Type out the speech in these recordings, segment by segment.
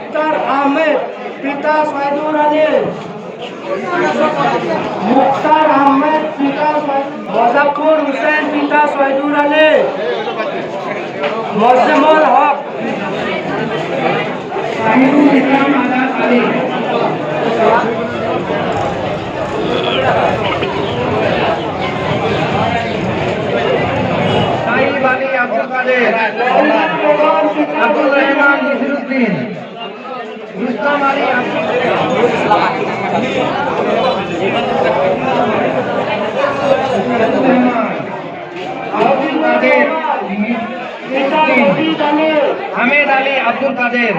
মুক্তার আহমেদ পিতা সাইদুর আলী মুক্তার আহমেদ পিতা মজাফর হুসেন পিতা সাইদুর আলী মজমুল হক সাইদুল ইসলাম আজাদ আলী সাইব আলী আব্দুল কাদের আব্দুল রহমান নসিরুদ্দিন ইসলাম আলী আব্দুল কাদের হামিদ আলী আব্দুল কাদের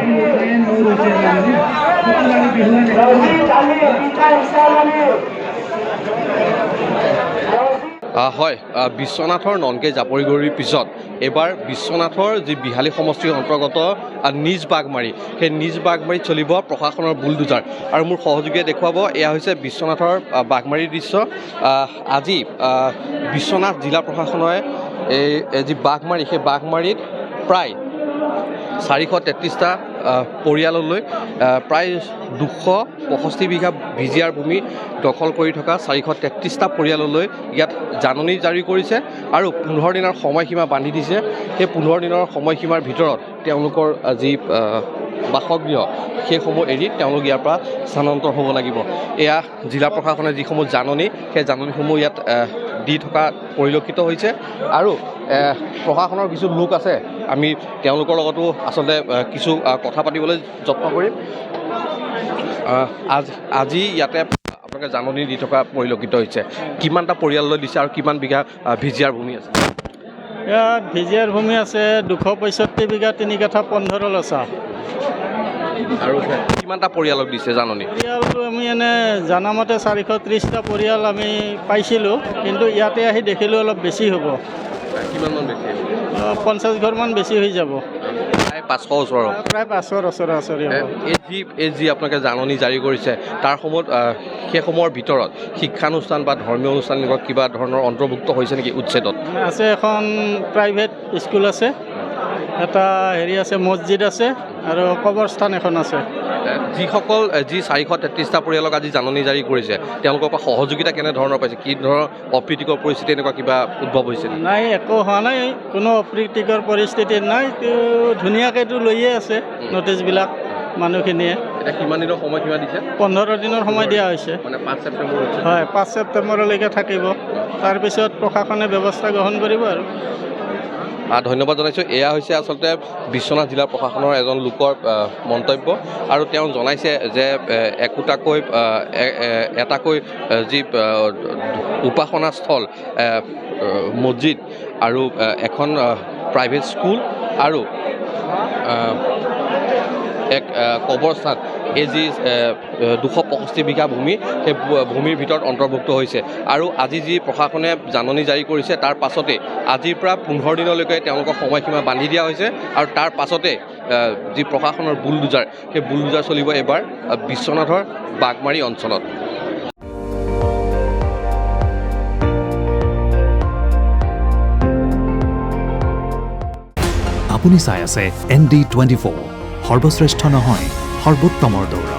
হয় বিশ্বনাথৰ ননকে জাপৰিগুৰিৰ পিছত এবাৰ বিশ্বনাথৰ যি বিহালী সমষ্টিৰ অন্তৰ্গত নিজ বাগমাৰী সেই নিজ বাগমাৰীত চলিব প্ৰশাসনৰ বুলডোজাৰ আৰু মোৰ সহযোগীয়ে দেখুৱাব এয়া হৈছে বিশ্বনাথৰ বাগমাৰীৰ দৃশ্য আজি বিশ্বনাথ জিলা প্ৰশাসনে এই যি বাগমাৰী সেই বাগমাৰীত প্ৰায় 433টা পৰিয়াললৈ প্ৰায় 265 বিঘা ভিজিয়াৰ ভূমি দখল কৰি থকা 433টা পৰিয়াললৈ ইয়াত জাননী জাৰি কৰিছে আৰু 15 দিনৰ সময়সীমা বান্ধি দিছে সেই 15 দিনৰ সময়সীমাৰ ভিতৰত তেওঁলোকৰ যি বাসগৃহ সেইসমূহ এৰি তেওঁলোক ইয়াৰ পৰা স্থানান্তৰ হ'ব লাগিব এয়া জিলা প্ৰশাসনে যিসমূহ জাননী সেই জাননীসমূহ ইয়াত দি থকা পৰিলক্ষিত হৈছে আৰু প্ৰশাসনৰ কিছু লোক আছে আমি তেওঁলোকৰ লগতো আচলতে কিছু কথা পাতিবলৈ যত্ন কৰিম আজি ইয়াতে আপোনালোকে জাননী দি থকা পৰিলক্ষিত হৈছে কিমানটা পৰিয়াললৈ দিছে আৰু কিমান বিঘা ভিজিয়াৰ ভূমি আছে ইয়াত ভিজিয়াৰ ভূমি আছে 265 বিঘা 3 কাঠা 15 লচা আৰু কিমানটা পৰিয়ালক দিছে জাননী পৰিয়ালটো আমি এনে জানামতে 430টা পৰিয়াল আমি পাইছিলোঁ কিন্তু ইয়াতে আহি দেখিলোঁ অলপ বেছি হ'ব কিমানমান বেছি 50 ঘৰমান বেছি হৈ যাব প্ৰায় 500 ওচৰৰ প্ৰায় 500 ওচৰা-ওচৰি হ'ব এই যি আপোনালোকে জাননী জাৰি কৰিছে তাৰ সময়ত সেইসমূহৰ ভিতৰত শিক্ষানুষ্ঠান বা ধৰ্মীয় অনুষ্ঠান এনেকুৱা কিবা ধৰণৰ অন্তৰ্ভুক্ত হৈছে নেকি উচ্ছেদত আছে এখন প্ৰাইভেট স্কুল আছে এটা হেৰি আছে মছজিদ আছে আৰু কবৰস্থান এখন আছে যিসকল যি 433টা পৰিয়ালক আজি জাননী জাৰি কৰিছে তেওঁলোকৰ পৰা সহযোগিতা কেনেধৰণৰ পাইছে কি ধৰণৰ অপ্ৰীতিকৰ পৰিস্থিতি এনেকুৱা কিবা উদ্ভৱ হৈছে নাই একো হোৱা নাই কোনো অপ্ৰীতিকৰ পৰিস্থিতি নাই ধুনীয়াকৈতো লৈয়ে আছে নটিছবিলাক মানুহখিনিয়ে এতিয়া কিমান দিনৰ সময়সীমা দিছে 15 দিনৰ সময় দিয়া হৈছে মানে 5 ছেপ্টেম্বৰ হয় 5 ছেপ্টেম্বৰলৈকে থাকিব তাৰপিছত প্ৰশাসনে ব্যৱস্থা গ্ৰহণ কৰিব আৰু ধন্যবাদ জনাইছোঁ এয়া হৈছে আচলতে বিশ্বনাথ জিলা প্ৰশাসনৰ এজন লোকৰ মন্তব্য আৰু তেওঁ জনাইছে যে এটাকৈ যি উপাসনাস্থল মছজিদ আৰু এখন প্ৰাইভেট স্কুল আৰু এক কবৰস্থান এই যি 265 বিঘা ভূমি সেই ভূমিৰ ভিতৰত অন্তৰ্ভুক্ত হৈছে আৰু আজি যি প্ৰশাসনে জাননী জাৰি কৰিছে তাৰ পাছতে আজিৰ পৰা 15 দিনলৈকে তেওঁলোকৰ সময়সীমা বান্ধি দিয়া হৈছে আৰু তাৰ পাছতে যি প্ৰশাসনৰ বুলডোজাৰ সেই বুলডোজাৰ চলিব এবাৰ বিশ্বনাথৰ বাগমাৰী অঞ্চলত আপুনি চাই আছে ND24 সৰ্বশ্ৰেষ্ঠ নহয় সৰ্বোত্তমৰ দৌৰ